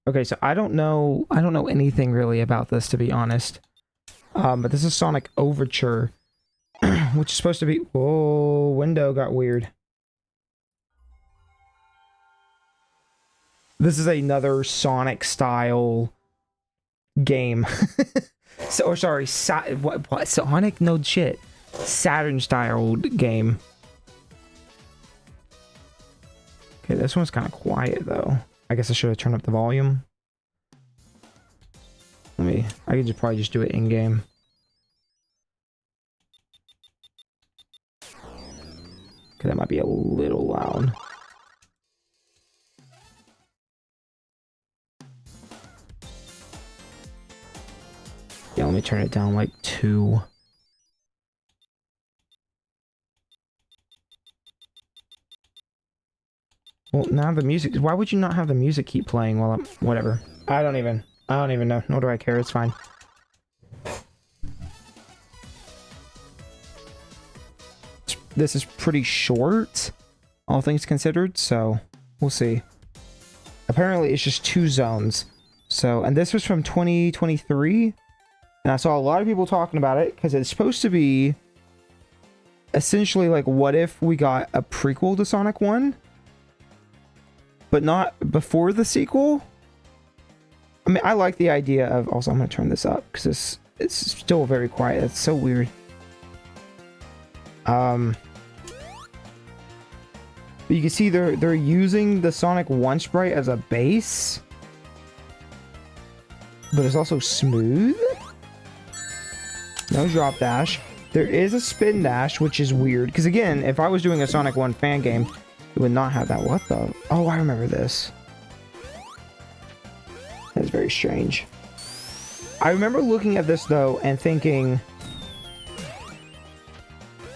Okay, so I don't know anything really about this, to be honest. But this is Sonic Overture, which is supposed to be... Whoa, window got weird. This is another Sonic style game. So, or sorry, what? Sonic? No shit. Saturn style game. Okay, this one's kind of quiet though. I guess I should have turned up the volume. I could just probably just do it in game. Okay, that might be a little loud. Yeah, let me turn it down like 2. Well, now the music... Why would you not have the music keep playing while I'm... Whatever. I don't even know. Nor do I care. It's fine. This is pretty short, all things considered, so we'll see. Apparently, it's just 2 zones. So, and this was from 2023. And I saw a lot of people talking about it because it's supposed to be essentially like, what if we got a prequel to Sonic 1? But not before the sequel? I mean, I like the idea of... Also, I'm going to turn this up because it's still very quiet. It's so weird. But you can see they're using the Sonic 1 sprite as a base. But it's also smooth. No drop dash. There is a spin dash, which is weird. Because again, if I was doing a Sonic 1 fan game, it would not have that. What the? Oh, I remember this. That's very strange. I remember looking at this though and thinking...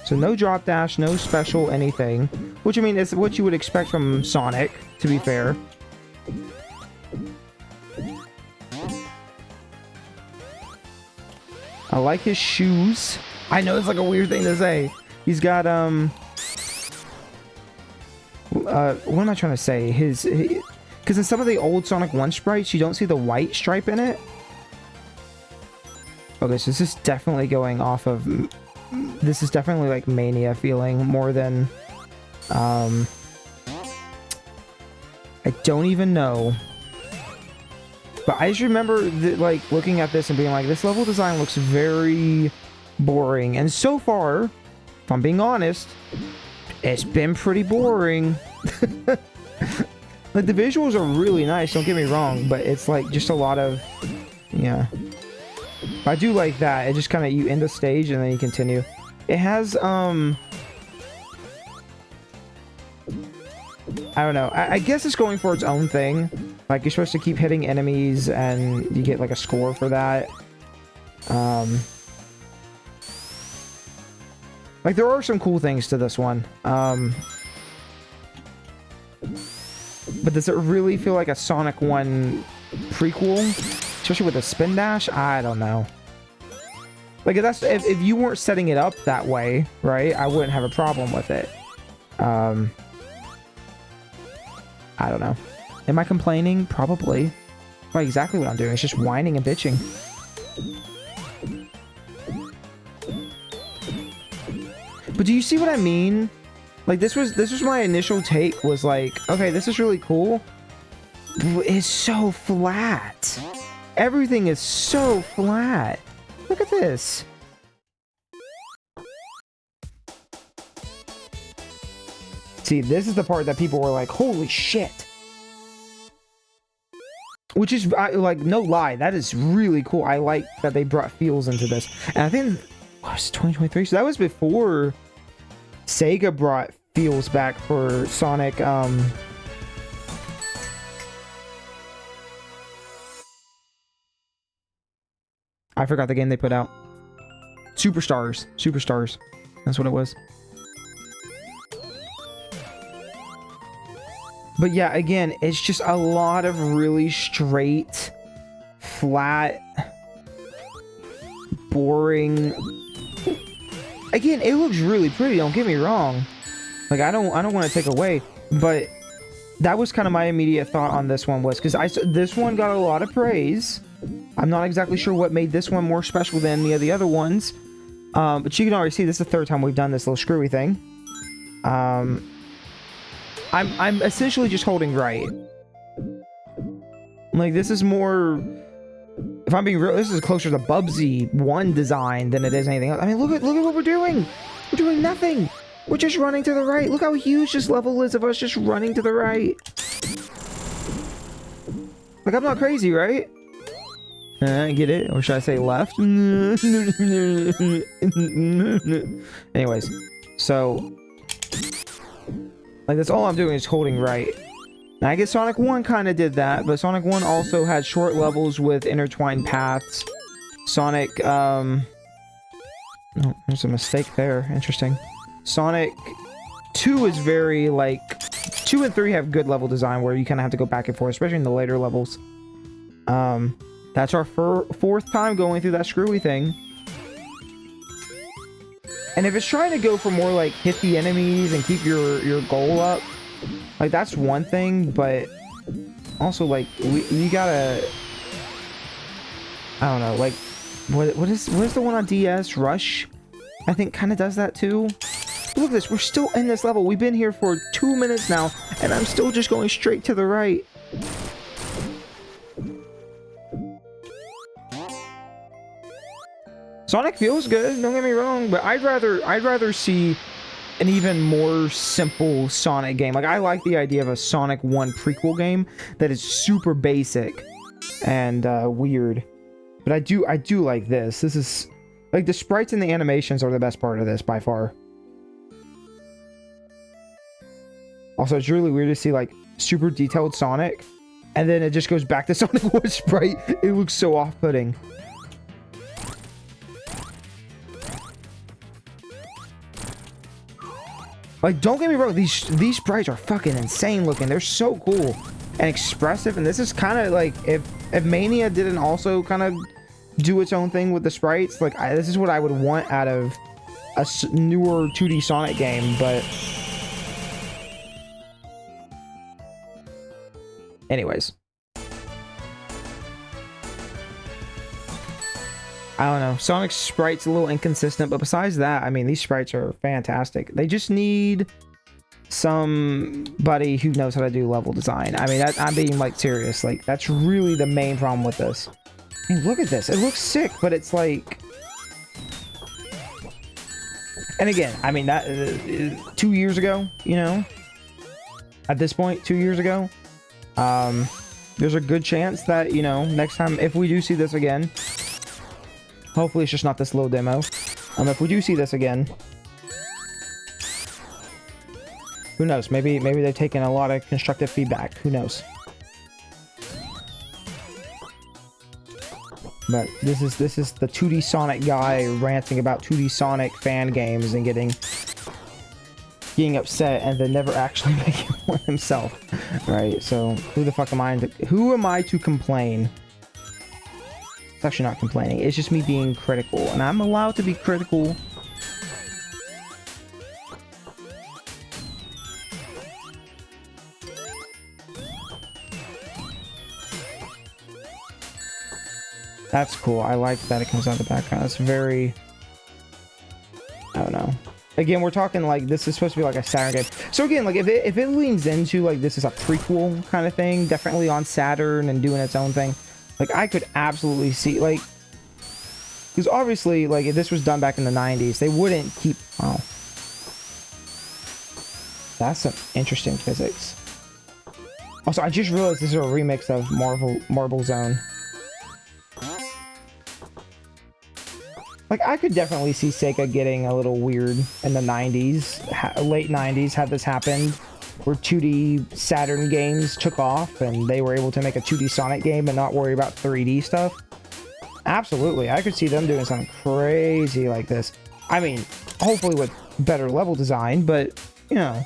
So no drop dash, no special anything. Which I mean, is what you would expect from Sonic, to be fair. I like his shoes. I know it's like a weird thing to say. He's got, what am I trying to say? Because in some of the old Sonic 1 sprites, you don't see the white stripe in it. Okay, so this is definitely going off of... This is definitely like Mania feeling more than... I don't even know. But I just remember like looking at this and being like, this level design looks very boring. And so far, if I'm being honest, it's been pretty boring. Like the visuals are really nice, don't get me wrong, but it's like just a lot of... Yeah. I do like that. It just kind of, you end the stage and then you continue. It has, I don't know. I guess it's going for its own thing. Like, you're supposed to keep hitting enemies and you get, like, a score for that. Like, there are some cool things to this one. But does it really feel like a Sonic 1 prequel? Especially with a spin dash? I don't know. Like, if you weren't setting it up that way, right, I wouldn't have a problem with it. I don't know. Am I complaining? Probably. Well, exactly what I'm doing. It's just whining and bitching. But do you see what I mean? Like, this was my initial take, was like, okay, this is really cool. It's so flat. Everything is so flat. Look at this. See, this is the part that people were like, holy shit. Which is, like, no lie, that is really cool. I like that they brought feels into this. And I think, what was it, 2023? So that was before Sega brought feels back for Sonic, I forgot the game they put out. Superstars. Superstars. That's what it was. But yeah, again, it's just a lot of really straight, flat, boring. Again, it looks really pretty, don't get me wrong. Like, I don't want to take away, but that was kind of my immediate thought on this one, was because this one got a lot of praise. I'm not exactly sure what made this one more special than any of the other ones. But you can already see this is the third time we've done this little screwy thing. I'm essentially just holding right. Like, this is more, if I'm being real, this is closer to Bubsy 1 design than it is anything else. I mean, look at what we're doing. We're doing nothing. We're just running to the right. Look how huge this level is of us just running to the right. Like, I'm not crazy, right? Get it? Or should I say left? Anyways, so like, that's all I'm doing is holding right. Now, I guess Sonic 1 kind of did that, but Sonic 1 also had short levels with intertwined paths. Sonic, oh, there's a mistake there. Interesting. Sonic 2 is very, like, 2 and 3 have good level design where you kind of have to go back and forth, especially in the later levels. That's our fourth time going through that screwy thing. And if it's trying to go for more, like, hit the enemies and keep your goal up, like, that's one thing, but also, like, you gotta, I don't know, like, what is the one on DS? Rush, I think, kind of does that too. Look at this, we're still in this level. We've been here for 2 minutes now, and I'm still just going straight to the right. Sonic feels good, don't get me wrong, but I'd rather see an even more simple Sonic game. Like, I like the idea of a Sonic 1 prequel game that is super basic and weird. But I do like this. This is, like, the sprites and the animations are the best part of this by far. Also, it's really weird to see, like, super detailed Sonic, and then it just goes back to Sonic 1 sprite. It looks so off-putting. Like, don't get me wrong, these sprites are fucking insane looking. They're so cool and expressive, and this is kind of like, if Mania didn't also kind of do its own thing with the sprites, like, this is what I would want out of a newer 2D Sonic game, but anyways. I don't know. Sonic's sprite's a little inconsistent, but besides that, I mean, these sprites are fantastic. They just need somebody who knows how to do level design. I mean, I'm being, like, serious. Like, that's really the main problem with this. I mean, look at this. It looks sick, but it's like... And again, I mean, that 2 years ago, you know? At this point, 2 years ago, there's a good chance that, you know, next time, if we do see this again... Hopefully it's just not this little demo. If we do see this again, who knows? Maybe they've taken a lot of constructive feedback. Who knows? But this is the 2D Sonic guy ranting about 2D Sonic fan games and getting upset and then never actually making one himself, right? So who the fuck am I? Who am I to complain? It's actually not complaining. It's just me being critical, and I'm allowed to be critical. That's cool. I like that it comes out of the background. It's very... I don't know. Again, we're talking like this is supposed to be like a Saturn game. So again, like if it leans into like this is a prequel kind of thing, definitely on Saturn and doing its own thing. Like, I could absolutely see, like... Because obviously, like, if this was done back in the 90s, they wouldn't keep... Oh. That's some interesting physics. Also, I just realized this is a remix of Marble Zone. Like, I could definitely see Sega getting a little weird in the 90s. Late 90s had this happened. Where 2D Saturn games took off and they were able to make a 2D Sonic game and not worry about 3D stuff. Absolutely, I could see them doing something crazy like this. I mean, hopefully with better level design, but, you know,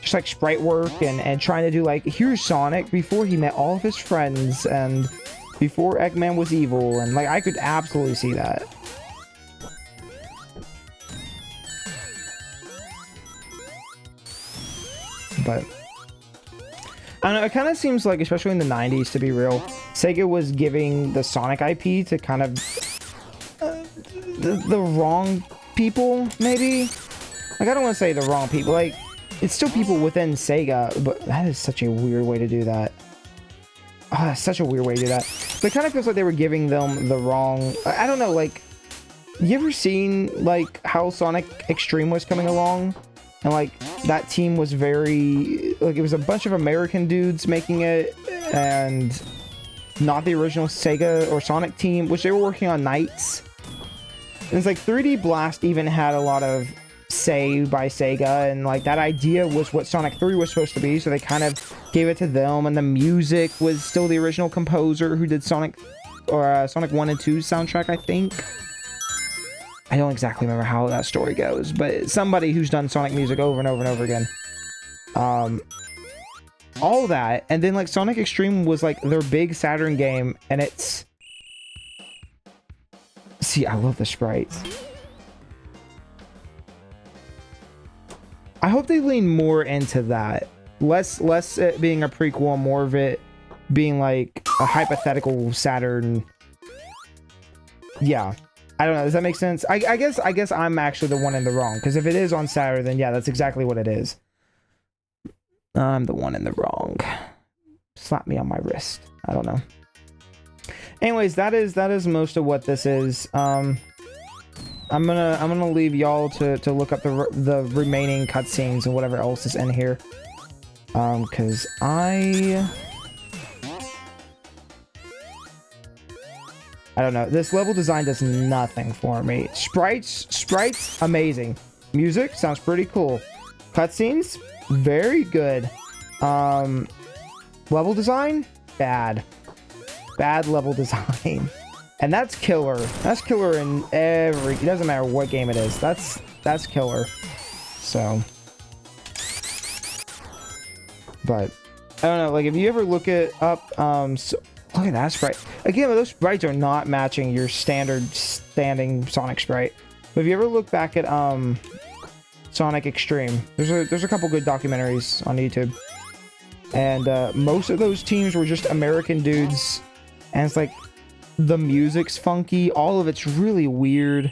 just like sprite work and trying to do like, here's Sonic before he met all of his friends and before Eggman was evil, and like, I could absolutely see that. But I don't know, it kind of seems like, especially in the 90s, to be real, Sega was giving the Sonic IP to kind of the wrong people, maybe? Like, I don't want to say the wrong people, like, it's still people within Sega, but that is such a weird way to do that. Oh, that's such a weird way to do that. But it kind of feels like they were giving them the wrong... I don't know, like... You ever seen, like, how Sonic Extreme was coming along? And, like, that team was very... Like, it was a bunch of American dudes making it, and not the original Sega or Sonic team, which they were working on nights. And it's like 3D Blast even had a lot of say by Sega, and like that idea was what Sonic 3 was supposed to be, so they kind of gave it to them, and the music was still the original composer who did Sonic 1 and 2 soundtrack, I think. I don't exactly remember how that story goes, but somebody who's done Sonic music over and over and over again. All that, and then like Sonic Extreme was like their big Saturn game, and it's... See, I love the sprites. I hope they lean more into that. Less it being a prequel, more of it being like a hypothetical Saturn. Yeah. I don't know. Does that make sense? I guess I'm actually the one in the wrong. Because if it is on Saturn, then yeah, that's exactly what it is. I'm the one in the wrong. Slap me on my wrist. I don't know. Anyways, that is most of what this is. I'm gonna leave y'all to look up the remaining cutscenes and whatever else is in here. Cause I don't know. This level design does nothing for me. Sprites, amazing. Music sounds pretty cool. Cutscenes, very good. Level design, bad level design. And that's killer. That's killer in every... It doesn't matter what game it is. That's killer. So... But... I don't know. Like, if you ever look it up... So, look at that sprite. Again, those sprites are not matching your standard standing Sonic sprite. But if you ever look back at... Sonic Extreme. There's a couple good documentaries on YouTube. And, most of those teams were just American dudes. And it's like... The music's funky. All of it's really weird.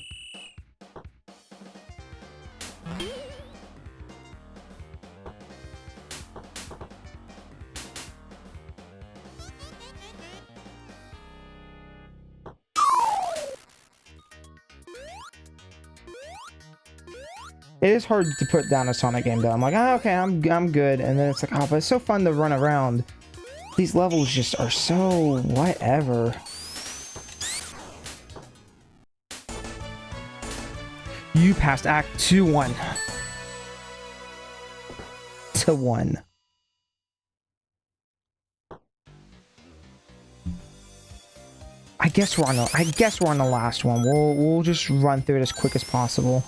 It is hard to put down a Sonic game though. I'm like, oh, okay, I'm good. And then it's like, oh, but it's so fun to run around. These levels just are so whatever. You passed Act 2-1. To 1. I guess we're on the last one. We'll just run through it as quick as possible.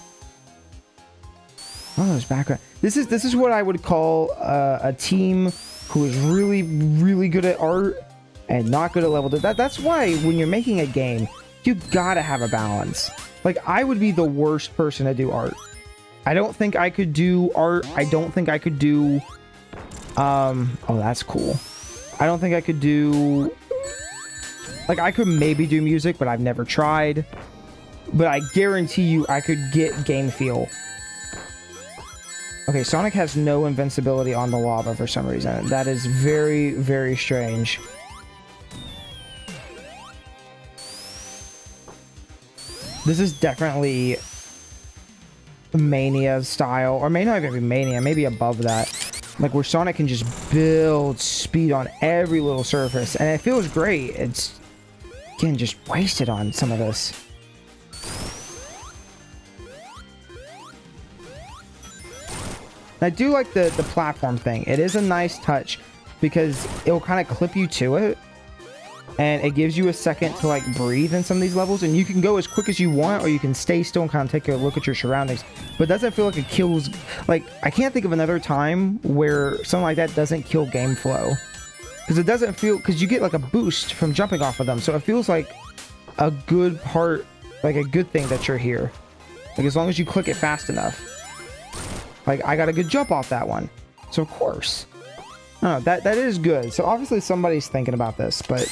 Oh, there's background. This is what I would call a team who is really, really good at art and not good at level. That's why when you're making a game, you gotta have a balance. Like, I would be the worst person to do art. I don't think I could do art. I don't think I could do... oh, that's cool. I don't think I could do... Like, I could maybe do music, but I've never tried. But I guarantee you I could get game feel. Okay, Sonic has no invincibility on the lava for some reason. That is very, very strange. This is definitely Mania style, or may not even be Mania, maybe above that. Like where Sonic can just build speed on every little surface, and it feels great. It's, again, just wasted on some of this. I do like the platform thing. It is a nice touch because it will kind of clip you to it. And it gives you a second to like breathe in some of these levels, and you can go as quick as you want, or you can stay still and kind of take a look at your surroundings. But it doesn't feel like it kills. Like, I can't think of another time where something like that doesn't kill game flow, because it doesn't feel, because you get like a boost from jumping off of them, so it feels like a good part, like a good thing that you're here. Like as long as you click it fast enough. Like I got a good jump off that one, so of course. I don't know, that is good. So obviously somebody's thinking about this, but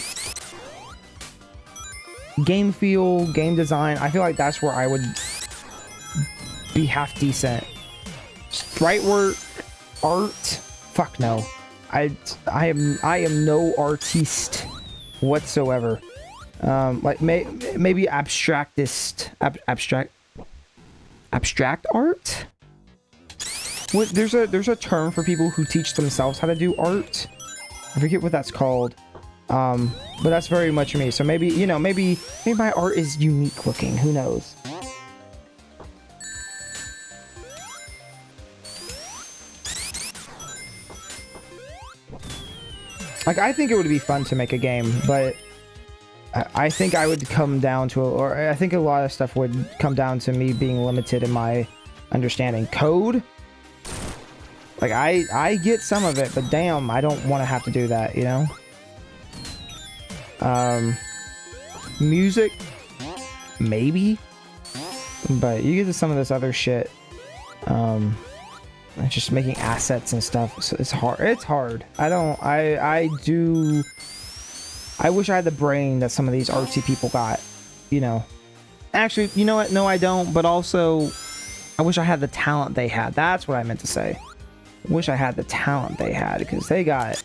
game feel, game design, I feel like that's where I would be half decent. Sprite work, art, fuck no. I am no artiste whatsoever. Like maybe abstract art. What, there's a term for people who teach themselves how to do art. I forget what that's called. But that's very much me. So maybe, you know, maybe my art is unique looking. Who knows? Like, I think it would be fun to make a game, but I think I would come down to, or I think a lot of stuff would come down to me being limited in my understanding. Code? Like, I get some of it, but damn, I don't want to have to do that, you know? Music? Maybe? But you get to some of this other shit. Just making assets and stuff, so it's hard. It's hard. I wish I had the brain that some of these artsy people got, you know. Actually, you know what? No, I don't. But also, I wish I had the talent they had. That's what I meant to say. I wish I had the talent they had, because they got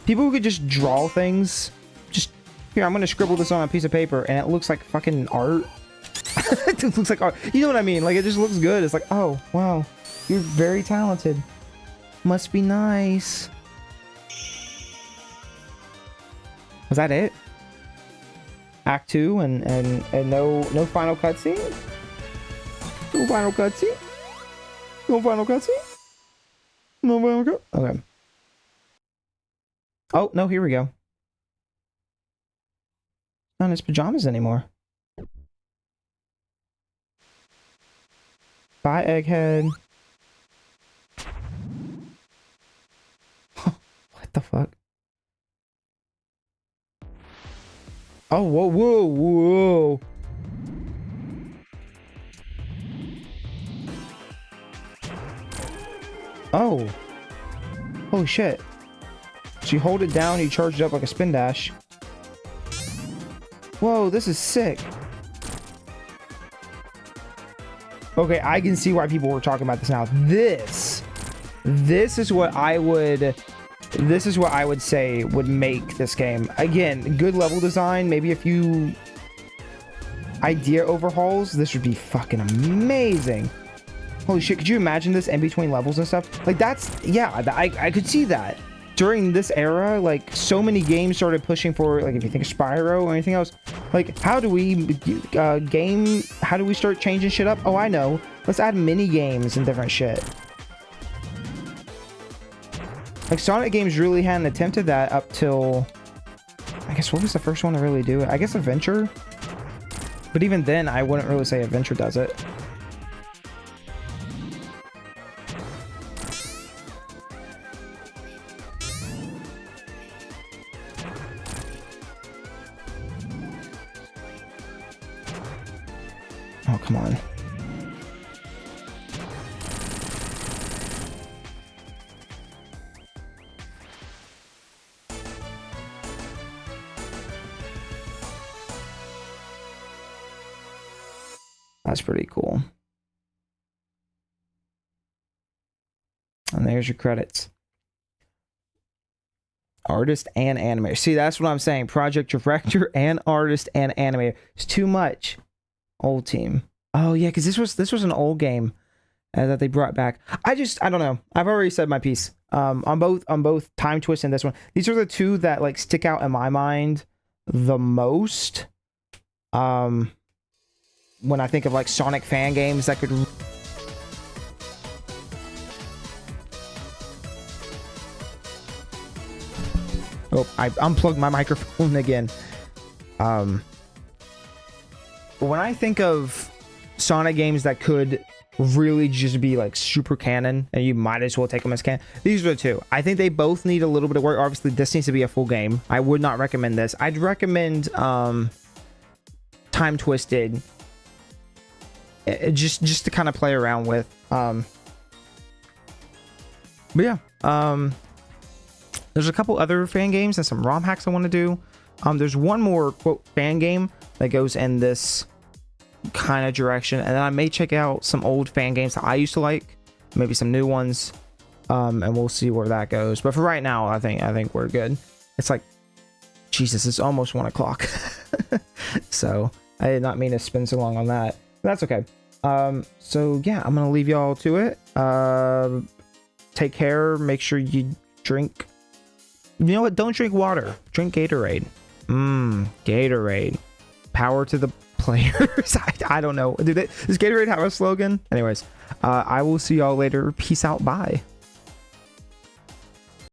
people who could just draw things. Just here, I'm gonna scribble this on a piece of paper, and it looks like fucking art. It looks like art. You know what I mean? Like, it just looks good. It's like, oh wow, you're very talented. Must be nice. Was that it? Act 2 and no final cutscene? No final cutscene? No final cutscene? No final cut? Okay. Oh, no, here we go. Not in his pajamas anymore. Bye, Egghead. What the fuck? Oh, whoa, whoa, whoa. Oh. Holy shit. So you hold it down, you charge it up like a spin dash. Whoa, this is sick. Okay, I can see why people were talking about this now. This is what I would... This is what I would say would make this game. Again, good level design, maybe a few idea overhauls. This would be fucking amazing. Holy shit, could you imagine this in between levels and stuff? Like, that's, yeah, I could see that. During this era, like, so many games started pushing for, like, if you think of Spyro or anything else, like, how do we how do we start changing shit up? Oh, I know. Let's add mini games and different shit. Like, Sonic games really hadn't attempted that up till... I guess, what was the first one to really do it? I guess Adventure? But even then, I wouldn't really say Adventure does it. Oh, come on. That's pretty cool. And there's your credits. Artist and animator. See, that's what I'm saying. Project director and artist and animator. It's too much. Old team. Oh yeah, because this was an old game that they brought back. I don't know. I've already said my piece. On both Time Twist and this one. These are the two that like stick out in my mind the most. When I think of like Sonic fan games that could... Oh, I unplugged my microphone again. When I think of Sonic games that could really just be like super canon, and you might as well take them as canon, these are the two. I think they both need a little bit of work. Obviously, this needs to be a full game. I would not recommend this. I'd recommend Time Twisted. Just to kind of play around with. But yeah, There's a couple other fan games and some ROM hacks I want to do. There's one more quote fan game that goes in this kind of direction, and then I may check out some old fan games that I used to like, maybe some new ones, and we'll see where that goes. But for right now, I think we're good. It's like, Jesus, it's almost 1 o'clock. So I did not mean to spend so long on that. But that's okay. So yeah, I'm gonna leave y'all to it. Take care. Make sure you drink. You know what? Don't drink water. Drink Gatorade. Gatorade. Power to the players. I don't know. Does Gatorade have a slogan? Anyways, I will see y'all later. Peace out. Bye.